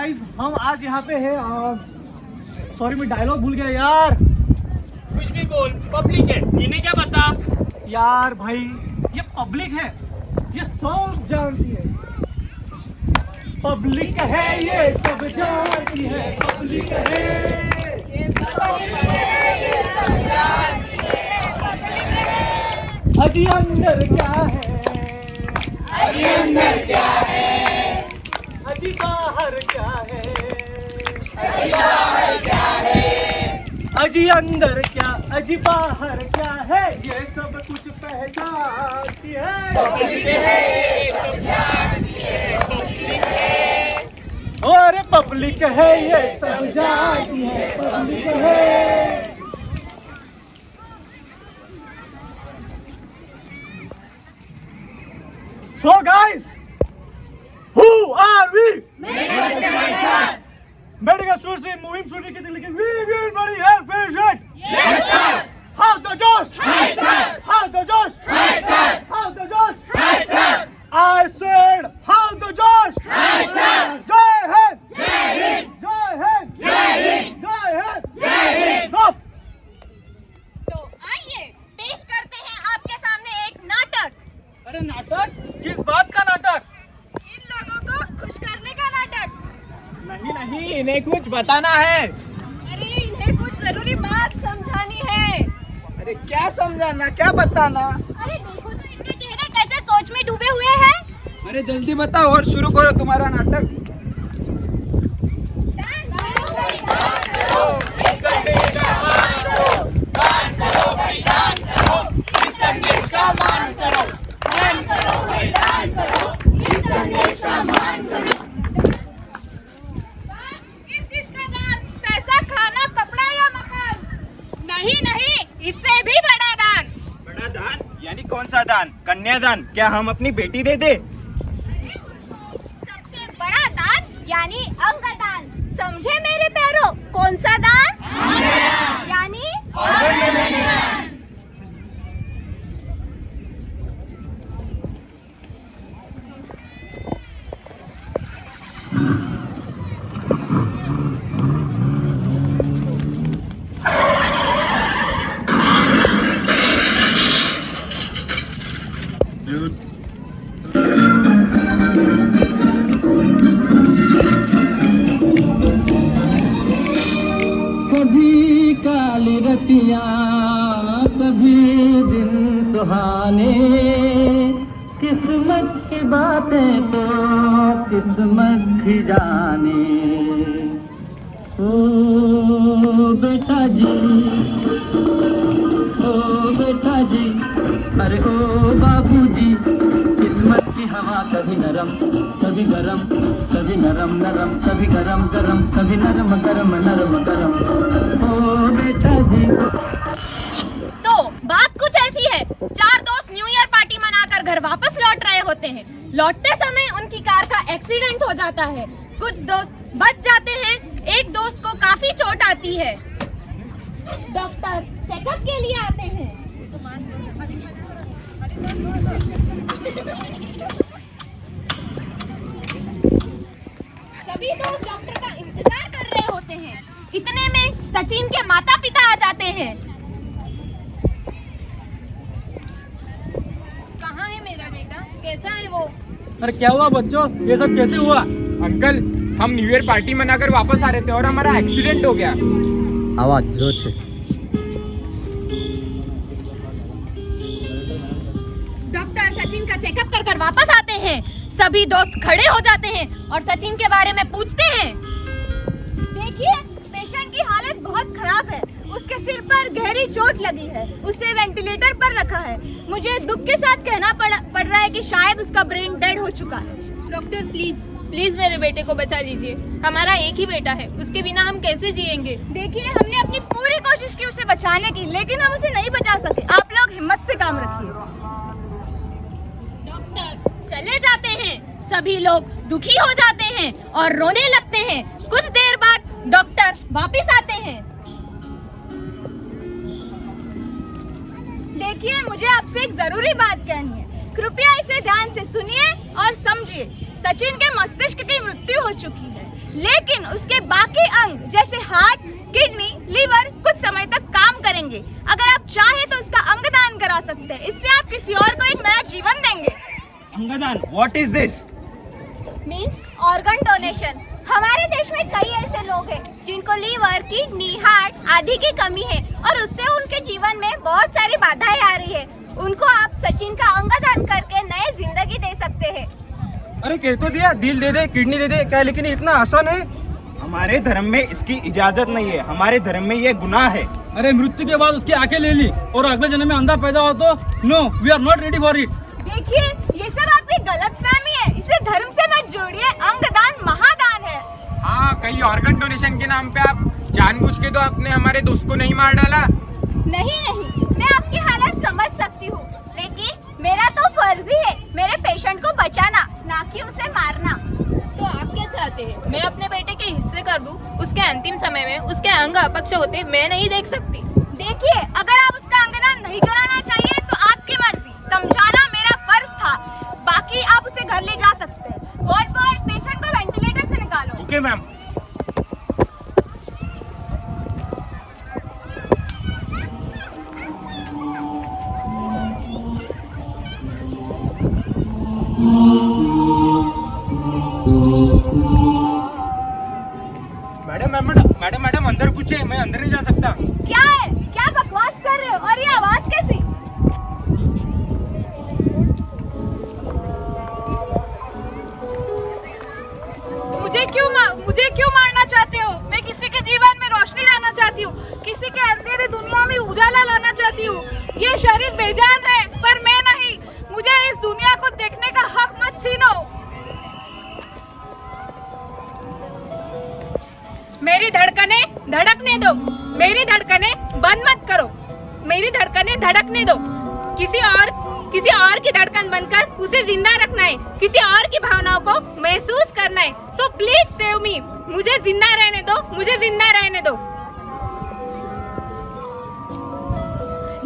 Guys हम आज यहाँ पे है। सॉरी मैं डायलॉग भूल गया यार। कुछ भी बोल, पब्लिक है, इन्हें क्या पता। यार भाई ये पब्लिक है, ये सब जानती है। पब्लिक है ये सब जानती है, पब्लिक है अजी अंदर क्या है, अजी अंदर क्या है, अजी बाहर क्या है, अजी बाहर क्या है, अजी अंदर क्या अजी बाहर क्या है, ये सब कुछ पहचानती है। पब्लिक है सब जानती है, पब्लिक है, और पब्लिक है ये सब जानती है, पब्लिक है। So guys, who are we? Medical students in moving shooting के लिए we will body have vision. Yes sir, How the Josh? hi sir, How the Josh? hi sir, How the Josh? hi sir, I said how the Josh? hi sir, Jai Hind! जय Hind, Jai Hind! जय Hind, Jai Hind! जय Hind. Stop! तो आइए पेश करते हैं आपके सामने एक नाटक। अरे नाटक? किस बात का नाटक? इन लोगों को खुश करने का नाटक। नहीं इन्हें कुछ बताना है। अरे इन्हें कुछ जरूरी बात समझानी है। अरे क्या समझाना, क्या बताना? अरे देखो तो इनके चेहरे कैसे सोच में डूबे हुए हैं। अरे जल्दी बताओ और शुरू करो तुम्हारा नाटक। किस चीज का दान? पैसा, खाना, कपड़ा या मकान? नहीं, इससे भी बड़ा दान। बड़ा दान यानी कौन सा दान? कन्यादान? क्या हम अपनी बेटी दे दे? सबसे बड़ा दान यानी अंगदान। समझे मेरे प्यारो? कौन सा दान? यानी कभी काली रतियाँ, कभी दिन सुहाने, किस्मत की बातें तो किस्मत ही जाने। ओ बेटा जी, अरे ओ बाबूजी, किस्मत की हवा कभी नरम कभी गरम, कभी नरम नरम कभी गरम गरम, कभी नरम गरम नरम गरम। ओ बेटा जी। तो बात कुछ ऐसी है। चार दोस्त न्यू ईयर पार्टी मनाकर घर वापस लौट रहे होते हैं। लौटते समय उनकी कार का एक्सीडेंट हो जाता है। कुछ दोस्त बच जाते हैं, एक दोस्त को काफी चोट आती है। डॉक्टर चेकअप के लिए आते हैं। सभी दोस्त डॉक्टर का इंतजार कर रहे होते हैं। इतने में सचिन के माता पिता आ जाते हैं। कहाँ है मेरा बेटा? कैसा है वो? अरे क्या हुआ बच्चों, ये सब कैसे हुआ? अंकल, हम न्यू ईयर पार्टी मनाकर वापस आ रहे थे और हमारा एक्सीडेंट हो गया। आवाज जोर से। डॉक्टर सचिन का चेकअप कर वापस आते हैं। सभी दोस्त खड़े हो जाते हैं और सचिन के बारे में पूछते हैं। देखिए, पेशेंट की हालत बहुत खराब है। उसके सिर पर गहरी चोट लगी है। उसे वेंटिलेटर पर रखा है। मुझे दुख के साथ कहना पड़ रहा है कि शायद उसका ब्रेन डेड हो चुका है। डॉक्टर प्लीज मेरे बेटे को बचा लीजिए। हमारा एक ही बेटा है, उसके बिना हम कैसे जिएंगे? देखिए, हमने अपनी पूरी कोशिश की उसे बचाने की, लेकिन हम उसे नहीं बचा सके। आप लोग हिम्मत से काम रखिए। डॉक्टर चले जाते हैं। सभी लोग दुखी हो जाते हैं और रोने लगते हैं। कुछ देर बाद डॉक्टर वापस आते हैं। देखिए, मुझे आपसे एक जरूरी बात कहनी है। कृपया इसे ध्यान से सुनिए और समझिए। सचिन के मस्तिष्क की मृत्यु हो चुकी है, लेकिन उसके बाकी अंग जैसे हार्ट, किडनी, लीवर कुछ समय तक काम करेंगे। अगर आप चाहे तो उसका अंगदान करा सकते हैं। इससे आप किसी और को एक नया जीवन देंगे। अंगदान, what is this? Means organ donation. हमारे देश में कई ऐसे लोग हैं जिनको लीवर, किडनी, हार्ट आदि की कमी है और उससे उनके जीवन में बहुत सारी बाधाएं आ रही है। उनको आप सचिन का अंगदान करके नए जिंदगी दे सकते हैं। अरे कह तो दिया, दिल दे दे, किडनी दे दे, क्या लेकिन इतना आसान है? हमारे धर्म में इसकी इजाजत नहीं है। हमारे धर्म में ये गुनाह है। अरे मृत्यु के बाद उसकी आंखें ले ली और अगले जन्म में अंधा पैदा हो तो no, we are not ready for it. देखिए, ये सब आपकी गलतफहमी है। इसे धर्म से मत जोड़िए। अंगदान महादान है। हाँ, कहीं ऑर्गन डोनेशन के नाम पे आप जानबूझ के तो आपने हमारे दोस्त को नहीं मार डाला। नहीं, मैं आपकी हालत समझ सकती हूँ, लेकिन मेरा तो फर्ज ही है मेरे पेशेंट को बचाना, ना कि उसे मारना। तो आप क्या चाहते हैं? मैं अपने बेटे के हिस्से कर दूं? उसके अंतिम समय में उसके अंग अपक्ष होते मैं नहीं देख सकती। देखिए, अगर आप उसका अंगदान नहीं कराना चाहिए तो आपकी मर्जी। समझाना मेरा फर्ज था। बाकी आप उसे घर ले जा सकते हैं। वार्ड बॉय, पेशेंट को वेंटिलेटर से निकालो। Okay ma'am. मैडम अंदर कुछ है, मैं अंदर नहीं जा सकता। क्या है? क्या बकवास कर रहे हो? और ये आवाज कैसी? मुझे क्यों मारना चाहते हो? मैं किसी के जीवन में रोशनी लाना चाहती हूँ, किसी के अंधेरे दुनिया में उजाला लाना चाहती हूँ। ये शरीर बेजान है पर मैं नहीं। मुझे इस दुनिया को देखने का हक मत छीनो। मेरी धड़कने धड़कने दो। मेरी धड़कने बंद मत करो। मेरी धड़कने धड़कने दो। किसी और की धड़कन बनकर उसे जिंदा रखना है। किसी और की भावनाओं को महसूस करना है। So please save me. मुझे जिंदा रहने दो। मुझे जिंदा रहने दो।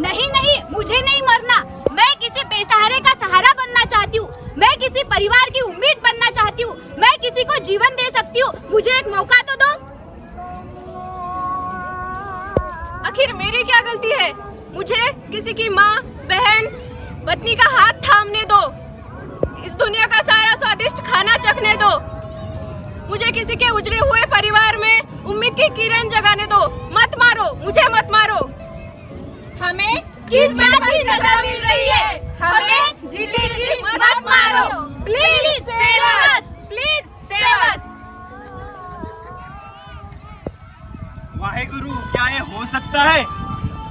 नहीं, मुझे नहीं मरना। मैं किसी बेसहारे का सहारा बनना चाहती हूँ। मैं किसी परिवार की उम्मीद बनना चाहती हूँ। मैं किसी को जीवन दे सकती हूँ। मुझे एक मौका तो दो। आखिर मेरी क्या गलती है? मुझे किसी की माँ, बहन, पत्नी का हाथ थामने दो। इस दुनिया का सारा स्वादिष्ट खाना चखने दो। मुझे किसी के उजड़े हुए परिवार में उम्मीद की किरण जगाने दो। मत मारो, मुझे मत मारो। हमें किस बात की सजा मिल रही है? हमें जीते जी मत मारो। Please save us. Please save us. Waheguru, क्या ये हो सकता है?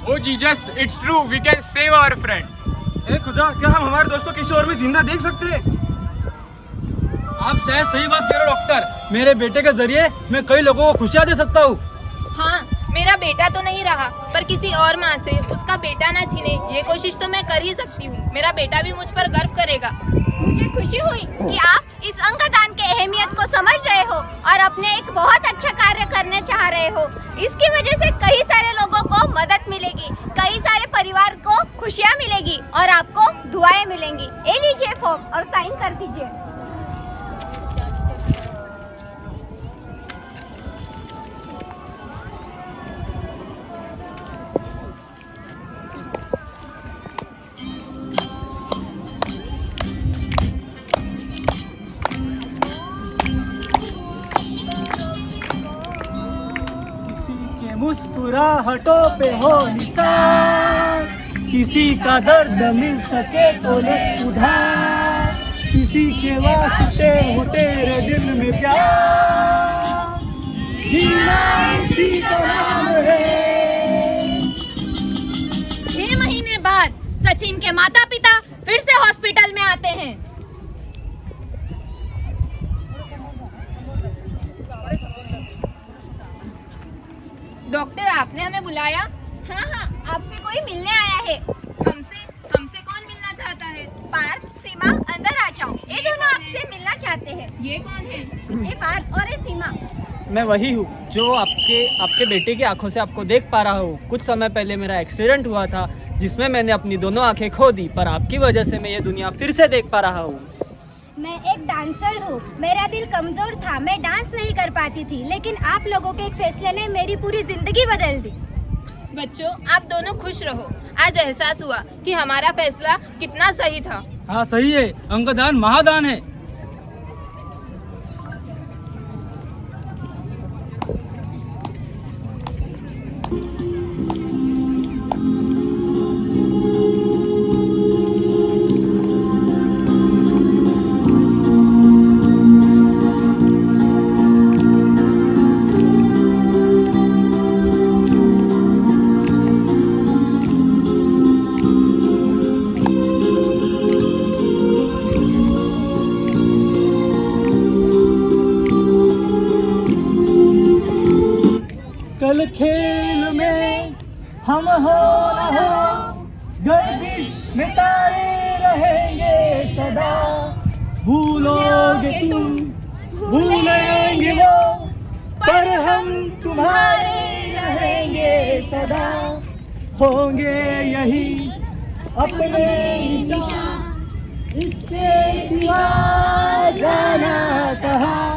Oh Jesus, it's true, we can save our friend. ए खुदा, क्या हम हमारे दोस्तों किसी और में जिंदा देख सकते हैं? आप शायद सही बात कह रहे हो डॉक्टर। मेरे बेटे के जरिए मैं कई लोगों को खुशियाँ दे सकता हूँ। हाँ, मेरा बेटा तो नहीं रहा पर किसी और माँ से उसका बेटा ना छीने ये कोशिश तो मैं कर ही सकती हूँ। मेरा बेटा भी मुझ पर गर्व करेगा। मुझे खुशी हुई कि आप इस अंगदान की अहमियत को समझ रहे हो और अपने एक बहुत अच्छा कार्य करने चाह रहे हो। इसकी वजह से कई सारे लोगों को मदद मिलेगी, कई सारे परिवार को खुशियाँ मिलेगी और आपको दुआएं मिलेंगी। ये लीजिए फॉर्म और साइन कर दीजिए। मुस्कुराहटों पे हो निशान, किसी का दर्द मिल सके तो ले उधार, किसी के वास्ते हो तेरे दिल में प्यार, जीना इसी का नाम है। 6 महीने बाद सचिन के माता पिता फिर से हॉस्पिटल में आते हैं। डॉक्टर, आपने हमें बुलाया? हाँ, आपसे कोई मिलने आया है। हमसे कौन मिलना चाहता है? पार्थ, सीमा, अंदर आ जाओ। ये दोनों आपसे मिलना चाहते हैं। ये कौन है? ये पार्थ और ये सीमा। मैं वही हूँ जो आपके बेटे की आंखों से आपको देख पा रहा हूँ। कुछ समय पहले मेरा एक्सीडेंट हुआ था जिसमें मैंने अपनी दोनों आंखें खो दी, पर आपकी वजह से मैं ये दुनिया फिर से देख पा रहा हूँ। मैं एक डांसर हूँ। मेरा दिल कमजोर था, मैं डांस नहीं कर पाती थी, लेकिन आप लोगों के एक फैसले ने मेरी पूरी जिंदगी बदल दी। बच्चों, आप दोनों खुश रहो। आज एहसास हुआ कि हमारा फैसला कितना सही था। हाँ सही है, अंगदान महादान है। कल खेल में हम हो न हो, गर्दिश में तारे रहेंगे सदा। भूलोगे तुम, भूलेंगे वो, पर हम तुम्हारे रहेंगे सदा। होंगे यही अपने निशान, इससे सिवा जाना कहाँ।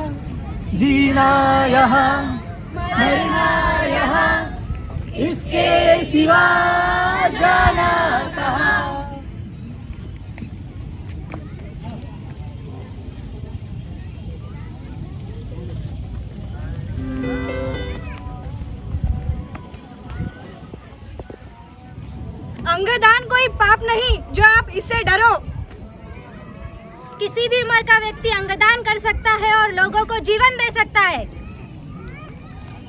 जीना यहाँ, मरना यहाँ, इसके सिवा जाना कहाँ। अंगदान कोई पाप नहीं जो आप इससे डरो। किसी भी उम्र का व्यक्ति अंगदान कर सकता है और लोगों को जीवन दे सकता है।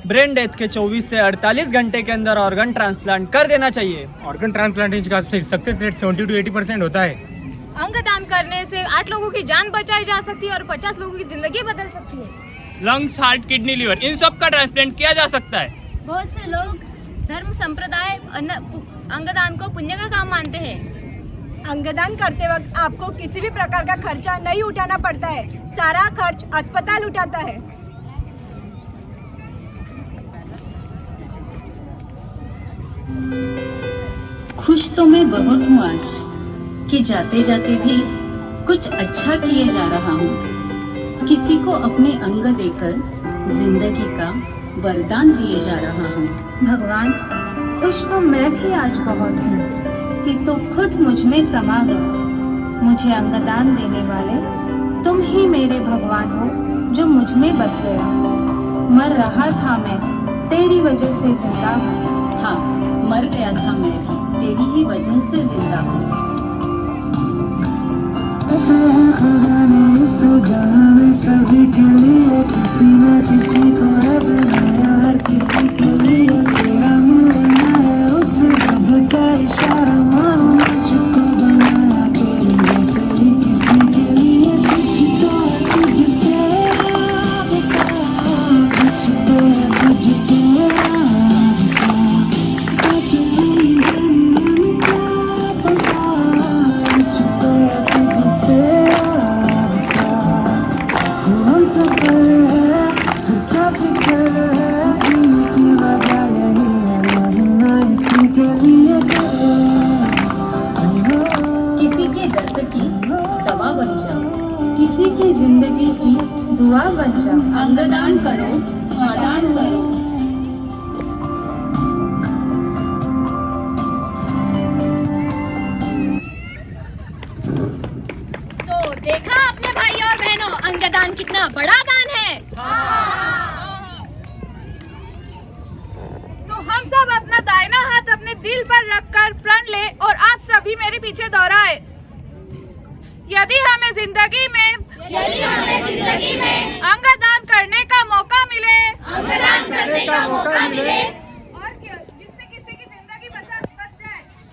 ब्रेन डेथ के 24 से 48 घंटे के अंदर ऑर्गन ट्रांसप्लांट कर देना चाहिए। ऑर्गन ट्रांसप्लांटेशन का सक्सेस रेट 70 to 80% होता है। अंगदान करने से 8 लोगों की जान बचाई जा सकती है और 50 लोगों की जिंदगी बदल सकती है। लंग्स, हार्ट, किडनी, लिवर, इन सब का ट्रांसप्लांट किया जा सकता है। बहुत से लोग धर्म संप्रदाय अंगदान को पुण्य का काम मानते हैं। अंगदान करते वक्त आपको किसी भी प्रकार का खर्चा नहीं उठाना पड़ता है, सारा खर्च अस्पताल उठाता है। खुश तो मैं बहुत हूँ आज कि जाते जाते भी कुछ अच्छा किए जा रहा हूँ। किसी को अपने अंग देकर जिंदगी का वरदान दिए जा रहा हूँ। भगवान, खुश तो मैं भी आज बहुत हूँ कि तू खुद मुझ में समा गया। मुझे अंगदान देने वाले तुम ही मेरे भगवान हो जो मुझ में बस गया। मर रहा था मैं, तेरी वजह से जिंदा हूँ। हाँ, मर गया था मैं भी, तेरी ही वजह से जिंदा हूँ। सभी के लिए किसी न किसी को अब यार, किसी के लिए तेरा मिलना है उस रब का इशारा। मुझको बनाया तेरे जैसे ही, किसी के लिए कुछ तो तुझसे कुछ तो तुझसे किसी के दर्द की दवा बन जा, किसी की जिंदगी की दुआ बन जा। अंगदान करो, स्वादान करो। तो देखा आपने भाई और बहनों, अंगदान कितना बड़ा दान है। तो हम सब अपना दाहिना हाथ अपने दिल पर रखकर प्रण ले और आप सभी मेरे पीछे दोहराए। यदि हमें जिंदगी में अंगदान करने का मौका मिले, और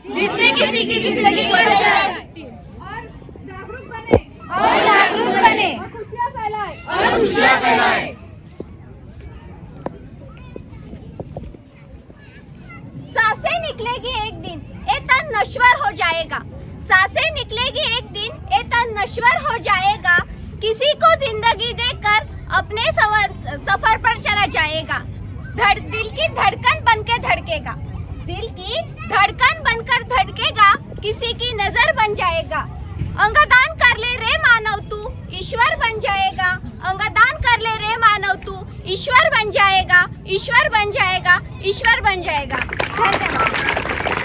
जिससे किसी की जिंदगी बच जाए, और जागरूक बने और खुशियाँ फैलाए। सांसें निकलेगी एक दिन, ये तन नश्वर हो जाएगा। सांसें निकलेगी एक दिन, ये तन नश्वर हो जाएगा। किसी को जिंदगी देकर अपने सफर पर चला जाएगा। दिल की धड़कन बनकर धड़केगा, दिल की धड़कन बनकर धड़केगा। किसी की नजर बन जाएगा अंगदान कर ले रे मानव तू ईश्वर बन जाएगा। अंगदान कर ले रे मानव तू ईश्वर बन जाएगा, ईश्वर बन जाएगा, ईश्वर बन जाएगा। धन्यवाद।